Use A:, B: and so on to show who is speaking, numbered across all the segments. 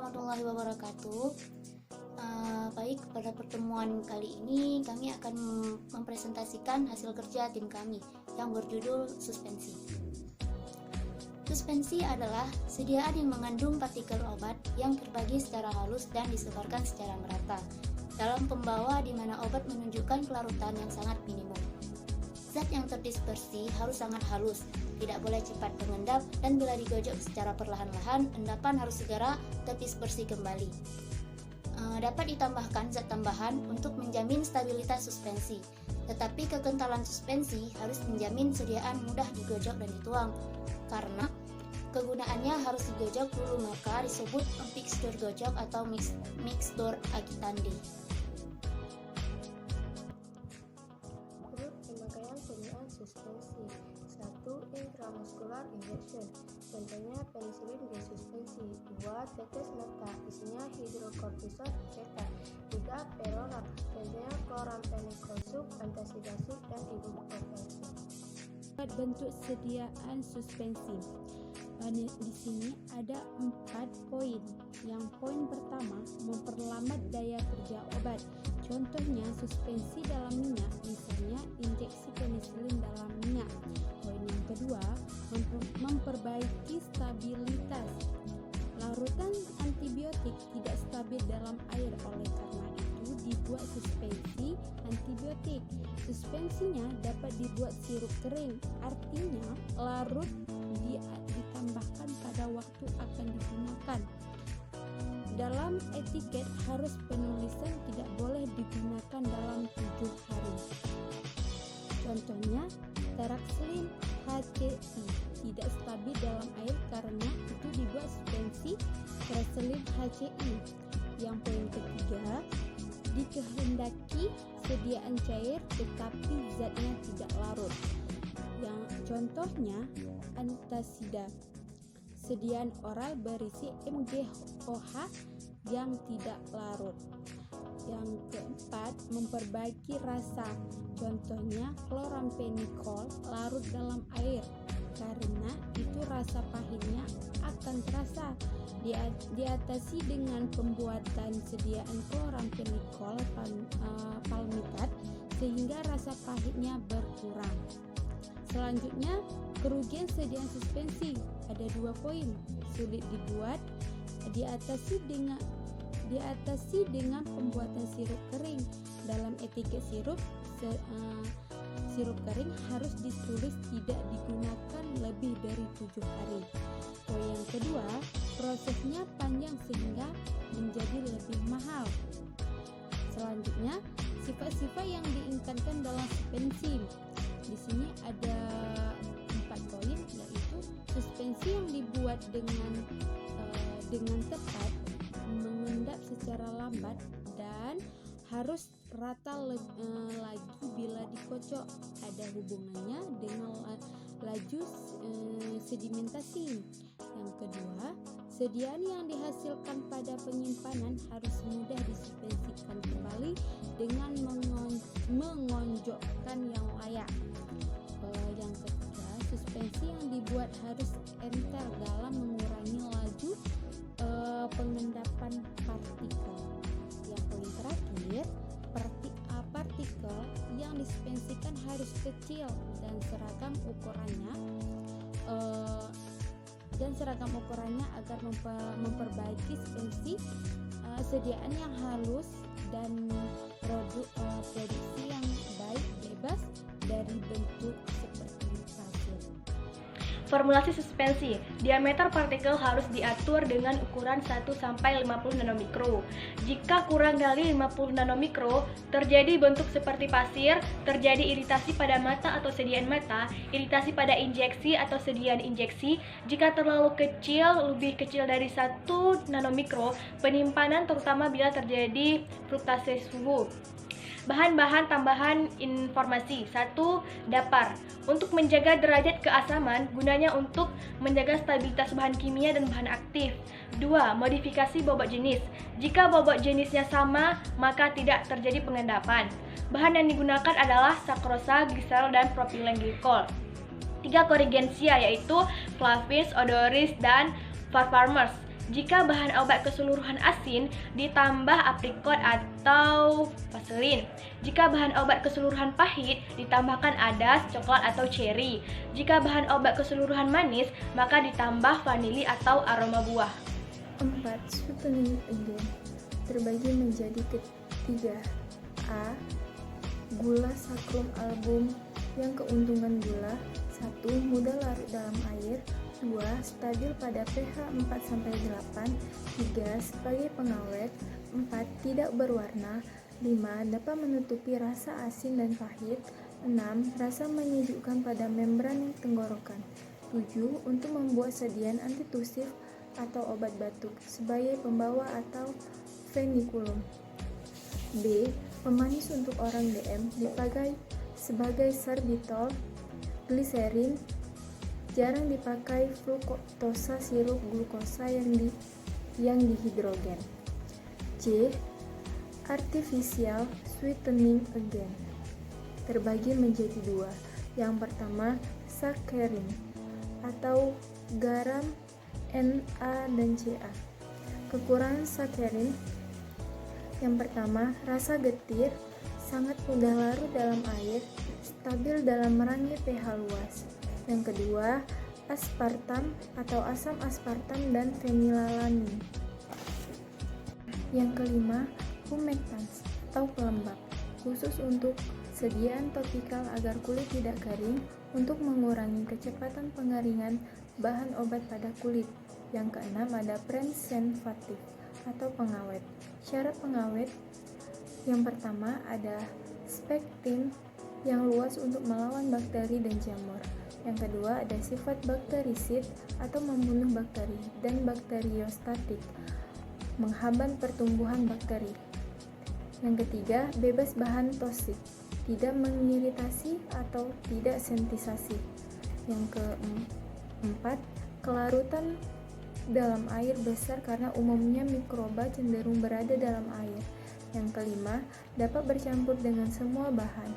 A: warahmatullahi wabarakatuh. Baik, pada pertemuan kali ini kami akan mempresentasikan hasil kerja tim kami yang berjudul suspensi. Suspensi adalah sediaan yang mengandung partikel obat yang terbagi secara halus dan disebarkan secara merata dalam pembawa di mana obat menunjukkan kelarutan yang sangat minimum. Zat yang terdispersi harus sangat halus, tidak boleh cepat mengendap, dan bila digojok secara perlahan-lahan, endapan harus segera terdispersi kembali. Dapat ditambahkan zat tambahan untuk menjamin stabilitas suspensi, tetapi kekentalan suspensi harus menjamin sediaan mudah digojok dan dituang. Karena kegunaannya harus digojok dulu, maka disebut mixtur gojok atau mixtur agitandi.
B: Pemakaian sediaan suspensi. 1. Intramuscular injection, contohnya penisilin G-suspensi. 2. Tetes mata, isinya hidrokortison beta. 3. Peroral, contohnya chloramphenicol sub, antasida sub, dan ibuprofen sub.
C: Bentuk sediaan suspensi. Di sini ada 4 poin. Yang poin pertama, memperlambat daya kerja obat. Contohnya suspensi dalam minyak, misalnya injeksi penisilin dalam minyak. Poin yang kedua, memperbaiki stabilitas. Larutan antibiotik tidak stabil dalam air, oleh karena itu dibuat suspensi antibiotik. Suspensinya dapat dibuat sirup kering, artinya larut ditambahkan pada waktu akan digunakan. Dalam etiket harus penulisan tidak boleh digunakan dalam 7 hari. Contohnya, Taraxlin HCI tidak stabil dalam air karena itu dibuat suspensi Taraxlin HCI. Yang poin ketiga, dikehendaki sediaan cair tetapi zatnya tidak larut. Yang contohnya antasida, sediaan oral berisi MgOH yang tidak larut. Yang keempat, memperbaiki rasa. Contohnya chloramphenicol larut dalam air karena itu rasa pahitnya akan terasa. Diatasi dengan pembuatan sediaan chloramphenicol palmitat sehingga rasa pahitnya berkurang. Selanjutnya, kerugian sediaan suspensi. Ada 2 poin. Sulit dibuat, diatasi dengan pembuatan sirup kering. Dalam etiket sirup kering harus ditulis tidak digunakan lebih dari 7 hari. Poin yang kedua, prosesnya panjang sehingga menjadi lebih mahal. Selanjutnya, sifat-sifat yang diinginkan dalam suspensi. Di sini ada 4 poin, yaitu suspensi yang dibuat dengan tepat, mengendap secara lambat, dan harus rata lagi bila dikocok. Ada hubungannya dengan laju sedimentasi. Yang kedua, sediaan yang dihasilkan pada penyimpanan harus mudah disuspensikan kembali dengan mengonjokkan yang layak. Yang ketiga, suspensi yang dibuat harus entar dalam mengurangi laju pengendapan partikel. Yang paling terakhir, partikel yang disuspensikan harus kecil dan seragam ukurannya agar memperbaiki suspensi sediaan yang halus dan produksi yang baik bebas dari bentuk seperti pasir.
D: Formulasi suspensi. Diameter partikel harus diatur dengan ukuran 1-50 nanomikro. Jika kurang dari 50 nanomikro, terjadi bentuk seperti pasir, terjadi iritasi pada mata atau sediaan mata, iritasi pada injeksi atau sediaan injeksi. Jika terlalu kecil, lebih kecil dari 1 nanomikro, penyimpanan terutama bila terjadi fluktuasi suhu. Bahan-bahan tambahan informasi. 1. Dapar. Untuk menjaga derajat keasaman, gunanya untuk menjaga stabilitas bahan kimia dan bahan aktif. 2. Modifikasi bobot jenis. Jika bobot jenisnya sama, maka tidak terjadi pengendapan. Bahan yang digunakan adalah sakrosa, glisel, dan propilen glikol. 3. Korigensia, yaitu flavins, odoris, dan farmers. Jika bahan obat keseluruhan asin, ditambah aprikot atau vaselin. Jika bahan obat keseluruhan pahit, ditambahkan adas, coklat atau ceri. Jika bahan obat keseluruhan manis, maka ditambah vanili atau aroma buah.
B: 4. Sweetening agent terbagi menjadi ketiga. A. Gula sakrum album yang keuntungan gula 1. Mudah larut dalam air 2. Stabil pada pH 4-8 3. Sebagai pengawet 4. Tidak berwarna 5. Dapat menutupi rasa asin dan pahit 6. Rasa menyejukkan pada membran tenggorokan 7. Untuk membuat sedian antitusif atau obat batuk sebagai pembawa atau fenikulum. B. Pemanis untuk orang DM dipakai sebagai sorbitol, gliserin, jarang dipakai fruktosa sirup glukosa yang dihidrogen. C. Artificial sweetening agent terbagi menjadi dua. Yang pertama, saccharin atau garam Na dan Ca. Kekurangan saccharin yang pertama, rasa getir, sangat mudah larut dalam air, stabil dalam merangkai pH luas. Yang kedua, aspartam atau asam aspartam dan fenilalanin. Yang kelima, humectants atau pelembab, khusus untuk sediaan topikal agar kulit tidak kering, untuk mengurangi kecepatan pengeringan bahan obat pada kulit. Yang keenam ada preservatif atau pengawet. Syarat pengawet yang pertama ada spektin yang luas untuk melawan bakteri dan jamur. Yang kedua ada sifat bakterisid atau membunuh bakteri dan bakteriostatik, menghambat pertumbuhan bakteri. Yang ketiga bebas bahan toksik, tidak mengiritasi atau tidak sensitisasi. Yang keempat kelarutan dalam air besar karena umumnya mikroba cenderung berada dalam air. Yang kelima, dapat bercampur dengan semua bahan.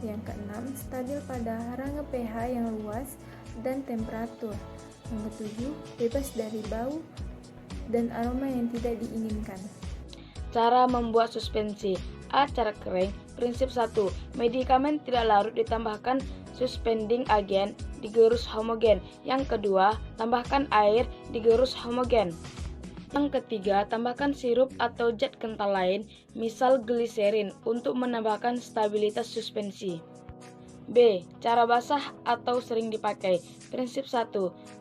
B: Yang keenam, stabil pada rangka pH yang luas dan temperatur. Yang ketujuh, bebas dari bau dan aroma yang tidak diinginkan.
E: Cara membuat suspensi. A. Cara kering. Prinsip 1. Medikamen tidak larut ditambahkan suspending agent digerus homogen. Yang kedua, tambahkan air digerus homogen. Yang ketiga, tambahkan sirup atau zat kental lain, misal gliserin, untuk menambahkan stabilitas suspensi. B. Cara basah atau sering dipakai. Prinsip 1.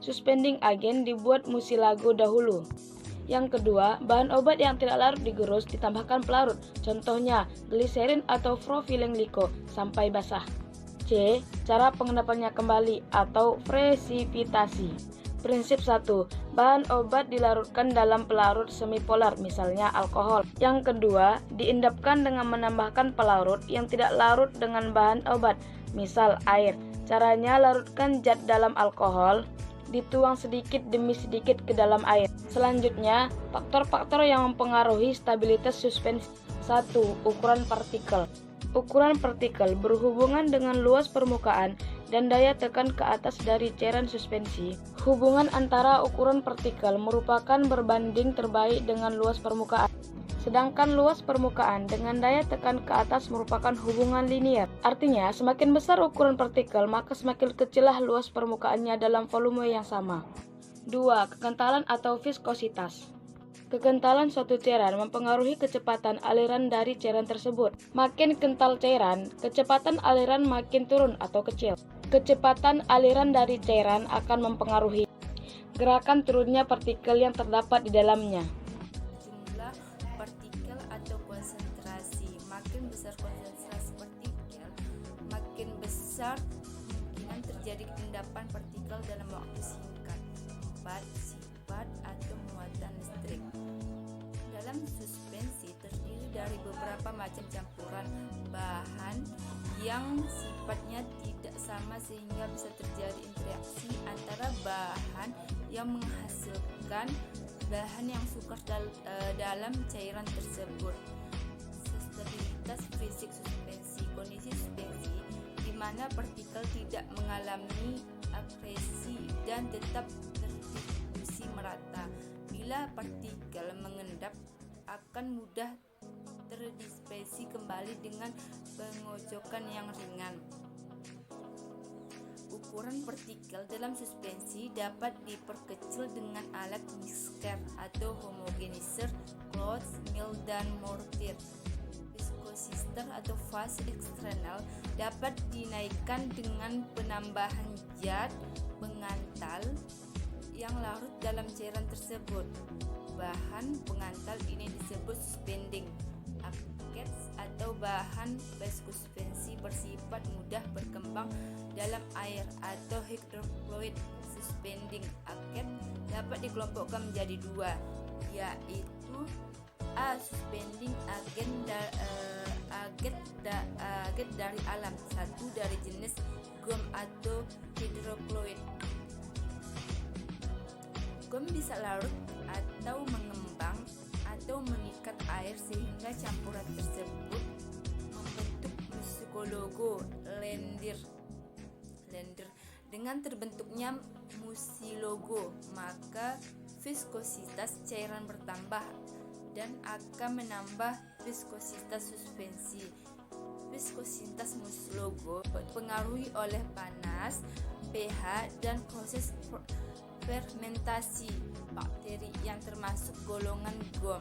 E: Suspending agent dibuat mucilago dahulu. Yang kedua, bahan obat yang tidak larut digerus ditambahkan pelarut, contohnya gliserin atau propylene glycol sampai basah. C. Cara pengendapannya kembali atau presipitasi. Prinsip 1. Bahan obat dilarutkan dalam pelarut semipolar, misalnya alkohol. Yang kedua, diendapkan dengan menambahkan pelarut yang tidak larut dengan bahan obat, misal air. Caranya, larutkan zat dalam alkohol, dituang sedikit demi sedikit ke dalam air. Selanjutnya, faktor-faktor yang mempengaruhi stabilitas suspensi. 1. Ukuran partikel. Ukuran partikel berhubungan dengan luas permukaan dan daya tekan ke atas dari cairan suspensi. Hubungan antara ukuran partikel merupakan berbanding terbalik dengan luas permukaan. Sedangkan luas permukaan dengan daya tekan ke atas merupakan hubungan linier. Artinya, semakin besar ukuran partikel, maka semakin kecillah luas permukaannya dalam volume yang sama. 2. Kekentalan atau viskositas. Kekentalan suatu cairan mempengaruhi kecepatan aliran dari cairan tersebut. Makin kental cairan, kecepatan aliran makin turun atau kecil. Kecepatan aliran dari cairan akan mempengaruhi gerakan turunnya partikel yang terdapat di dalamnya.
F: Jumlah partikel atau konsentrasi. Makin besar konsentrasi partikel, makin besar kemungkinan terjadi endapan partikel dalam waktu singkat. 4. Sifat atau muatan listrik. Dalam suspensi terdiri dari beberapa macam campuran bahan yang sifatnya tidak sama sehingga bisa terjadi interaksi antara bahan yang menghasilkan bahan yang sukar dalam cairan tersebut. Stabilitas fisik suspensi. Kondisi suspensi di mana partikel tidak mengalami akresi dan tetap terdistribusi merata. Bila Apabila partikel mengendap akan mudah terdispersi kembali dengan pengocokan yang ringan. Ukuran partikel dalam suspensi dapat diperkecil dengan alat mixer atau homogenizer, cloth mill, dan mortir. Viskosister atau fase eksternal dapat dinaikkan dengan penambahan zat pengantal yang larut dalam cairan tersebut. Bahan pengantal ini disebut suspending agents atau bahan viscosuspensi bersifat mudah berkembang dalam air atau hydrofluid. Suspending agent dapat dikelompokkan menjadi dua, yaitu A. Suspending agent dari alam, satu dari jenis gum atau hydrofluid. Gum bisa larut atau mengembang atau mengikat air sehingga campuran tersebut membentuk mucilage lendir. Dengan terbentuknya mucilage, maka viskositas cairan bertambah dan akan menambah viskositas suspensi. Viskositas mucilage dipengaruhi oleh panas, pH, dan proses fermentasi bakteri yang termasuk golongan gum.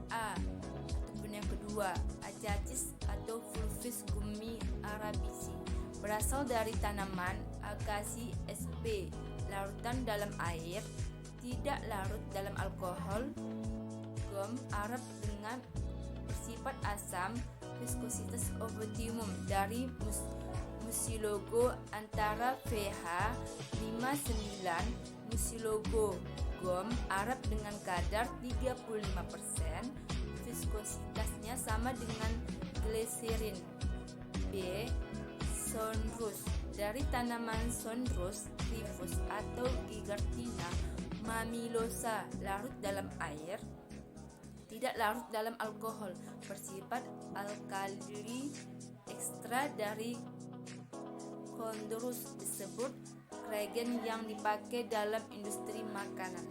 F: Ataupun yang kedua, Achacis atau Fulvis gummi arabici berasal dari tanaman Acacia sp. Larutan dalam air, tidak larut dalam alkohol. Gum Arab dengan bersifat asam, viskositas optimum dari mucilage antara pH 5-9. Mucilage gum Arab dengan kadar 35%, viskositasnya sama dengan glycerin. B. Sonrus dari tanaman Sonrus rufus atau Gigartina mammillaria, larut dalam air, tidak larut dalam alkohol, bersifat alkali, ekstra dari Chondrus disebut regen yang dipakai dalam industri makanan.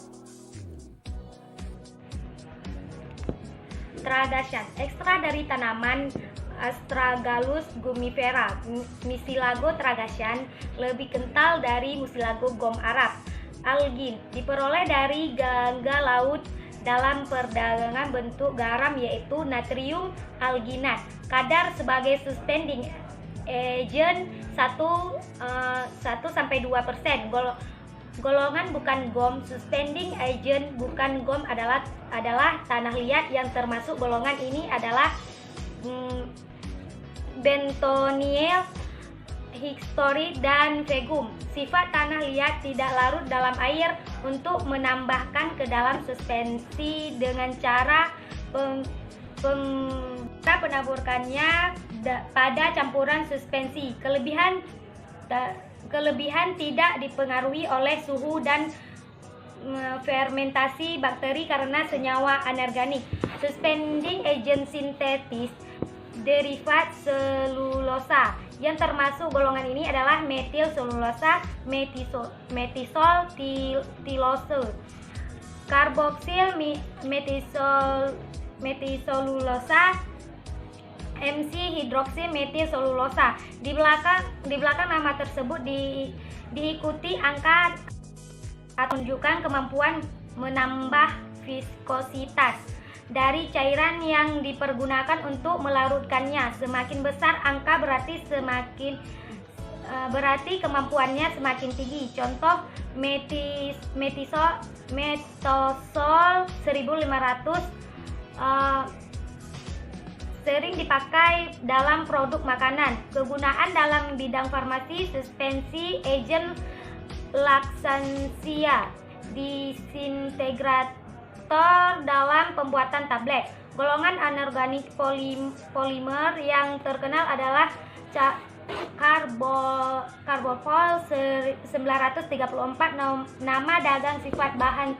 D: Tragasian, ekstra dari tanaman Astragalus gumifera. Mucilage tragasian lebih kental dari mucilage gum Arab. Algin diperoleh dari gangga laut dalam perdagangan bentuk garam, yaitu natrium alginat. Kadar sebagai suspending agent 1-2%. Golongan bukan gum. Suspending agent bukan gum adalah tanah liat. Yang termasuk golongan ini adalah Bentonite, History, dan Fegum. Sifat tanah liat tidak larut dalam air. Untuk menambahkan ke dalam suspensi dengan cara penaburkannya pada campuran suspensi. Kelebihan tidak dipengaruhi oleh suhu dan fermentasi bakteri karena senyawa anorganik. Suspending agent sintetis derivat selulosa. Yang termasuk golongan ini adalah metil selulosa, metisol tilose, karboksil metiselulosa, MC hidroksi metil selulosa. Di belakang nama tersebut diikuti angka atau menunjukkan kemampuan menambah viskositas dari cairan yang dipergunakan untuk melarutkannya. Semakin besar angka berarti kemampuannya semakin tinggi. Contoh metosol 1500 sering dipakai dalam produk makanan. Kegunaan dalam bidang farmasi, suspensi agent laksansia, disintegrator dalam pembuatan tablet. Golongan anorganik polimer yang terkenal adalah karbofol 934. Nama dagang sifat bahan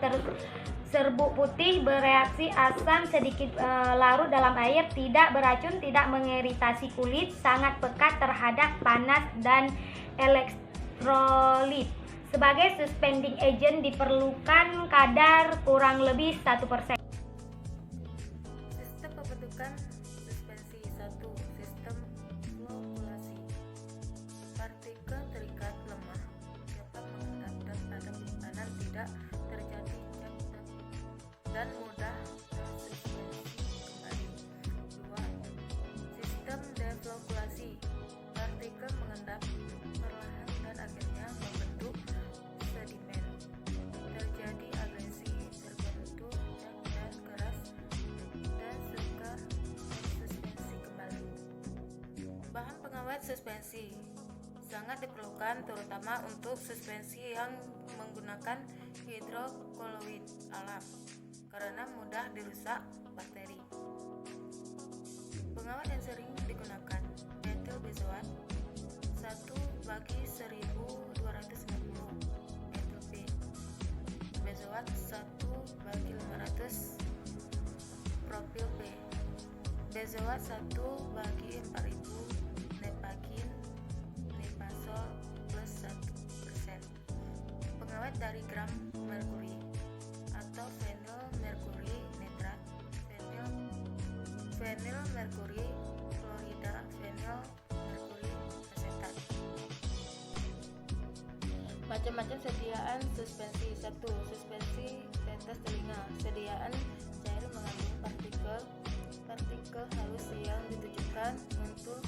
D: serbuk putih, bereaksi asam, sedikit larut dalam air, tidak beracun, tidak mengiritasi kulit, sangat pekat terhadap panas dan elektrolit.
G: Sebagai suspending agent diperlukan kadar kurang lebih 1%.
F: Sistem pembentukan suspensi 1. Sistem flockulasi. Partikel terikat lemah dapat mengendap dan pada penyimpanan tidak terjadi jam dan mudah tersuspensi kembali. 2. Sistem deflockulasi. Partikel mengendap perlahan dan akhirnya membentuk sedimen. Terjadi agresi terbentuk jak dan keras dan suka tersuspensi kembali. Bahan pengawet suspensi sangat diperlukan terutama untuk suspensi yang menggunakan hidrokoloid alam karena mudah dirusak bakteri. Pengawet yang sering digunakan metil benzoat 1/1250 metil B, benzoat 1/500 propil B, benzoat 1/4000 nepagin nepasol plus 1%. Pengawet dari gram merkuri atau fenil merkuri nitrat, fenil merkuri klorida, fenil merkuri asetat. Macam-macam sediaan suspensi. 1. Suspensi tetes telinga. Sediaan cair mengandung partikel halus yang ditujukan untuk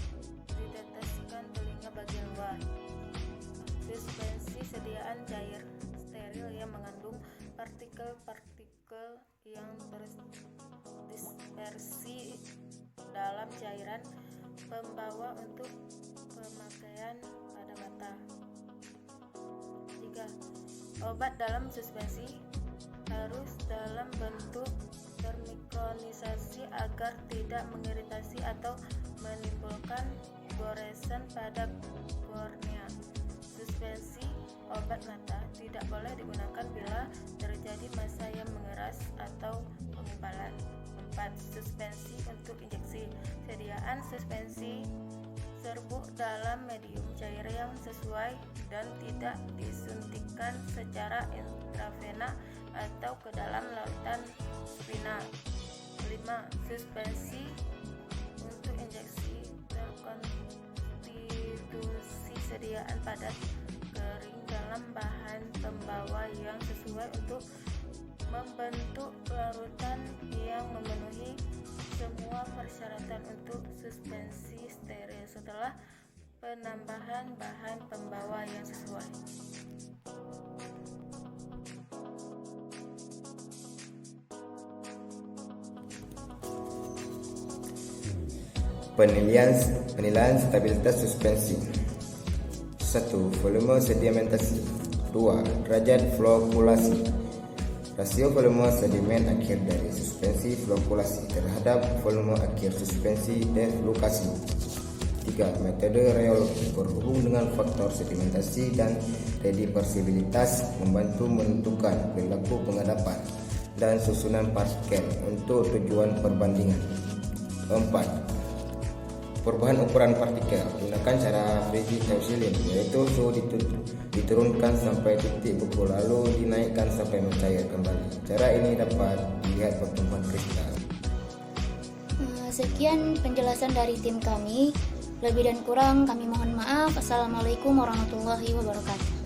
F: diteteskan telinga bagian luar. Suspensi sediaan cair steril yang mengandung partikel-partikel yang terdispersi dalam cairan pembawa untuk pemakaian pada mata. 3. Obat dalam suspensi harus dalam bentuk termikronisasi agar tidak mengiritasi atau menimbulkan goresan pada kornea. Suspensi obat mata tidak boleh digunakan bila terjadi massa yang mengeras atau pengumpalan. 4. Suspensi untuk injeksi. Sediaan suspensi serbuk dalam medium cair yang sesuai dan tidak disuntikan secara intravena atau ke dalam larutan spinal. 5. Suspensi untuk injeksi terkonstitusi sediaan padat kering dalam bahan pembawa yang sesuai untuk membentuk larutan yang memenuhi semua persyaratan untuk suspensi steril setelah penambahan bahan pembawa yang sesuai.
H: Penilaian stabilitas suspensi. 1. Volume sedimentasi. 2. Derajat flockulasi. Rasio volume sedimen akhir dari suspensi flockulasi terhadap volume akhir suspensi deflukasi. 3. Metode rheologi berhubung dengan faktor sedimentasi dan rediversibilitas membantu menentukan perilaku pengendapan dan susunan partikel untuk tujuan perbandingan. 4. Perubahan ukuran partikel. Gunakan cara Frigyes-Taussig, yaitu suhu diturunkan sampai titik beku lalu dinaikkan sampai mencair kembali. Cara ini dapat dilihat pertumbuhan kristal.
A: Sekian penjelasan dari tim kami. Lebih dan kurang kami mohon maaf. Assalamualaikum warahmatullahi wabarakatuh.